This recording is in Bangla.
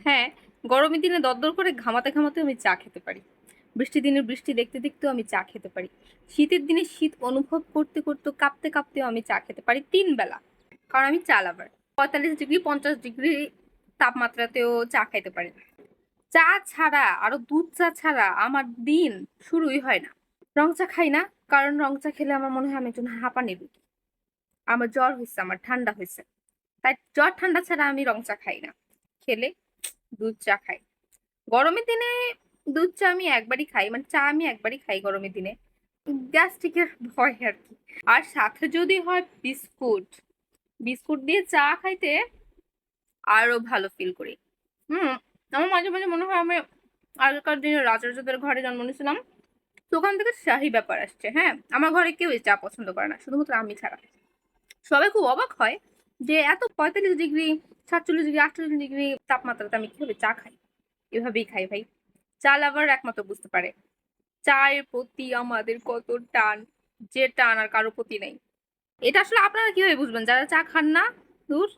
হ্যাঁ, গরমের দিনে দরদর করে ঘামাতে ঘামাতেও আমি চা খেতে পারি। বৃষ্টির দিনে বৃষ্টি দেখতে দেখতেও আমি চা খেতে পারি। শীতের দিনে শীত অনুভব করতে করতে কাঁপতে কাঁপতেও আমি চা খেতে পারি ৩ বেলা। কারণ আমি চা লাভার। ৪৫ ডিগ্রি ৫০ ডিগ্রি তাপমাত্রাতেও চা খাইতে পারি। চা ছাড়া আরো দুধ চা ছাড়া আমার দিন শুরুই হয় না। রং চা খাই না, কারণ রং চা খেলে আমার মনে হয় আমি একজন হাঁপানি রোগী। আমার জ্বর হয়েছে, আমার ঠান্ডা হয়েছে, তাই জ্বর ঠান্ডা ছাড়া আমি রং চা খাই না। খেলে দুধ চা খাই। গরমের দিনে দুধ চা আমি একবারই খাই, মানে চা আমি একবারই খাই গরমের দিনে, গ্যাস্ট্রিকের ভয় আর কি। আর সাথে যদি হয় বিস্কুট, বিস্কুট দিয়ে চা খাইতে আরো ভালো ফিল করি। হুম। আমার মাঝে মাঝে মনে হয় আমি আগেকার দিনে রাজাদের ঘরে জন্ম নিয়েছিলাম, তো ওখান থেকে শাহী ব্যাপার আসছে। হ্যাঁ, আমার ঘরে কেউ চা পছন্দ করে না, শুধুমাত্র আমি ছাড়া। সবাই খুব অবাক হয় যে এত ৪৫ ডিগ্রি ৪৭ ডিগ্রি ৪৮ ডিগ্রি তাপমাত্রাতে আমি কিভাবে চা খাই। এভাবেই খাই ভাই। চা লাভার একমাত্র বুঝতে পারে চায়ের প্রতি আমাদের কত টান, যে টান আর কারো প্রতি নেই। এটা আসলে আপনারা কিভাবে বুঝবেন যারা চা খান না? দূর।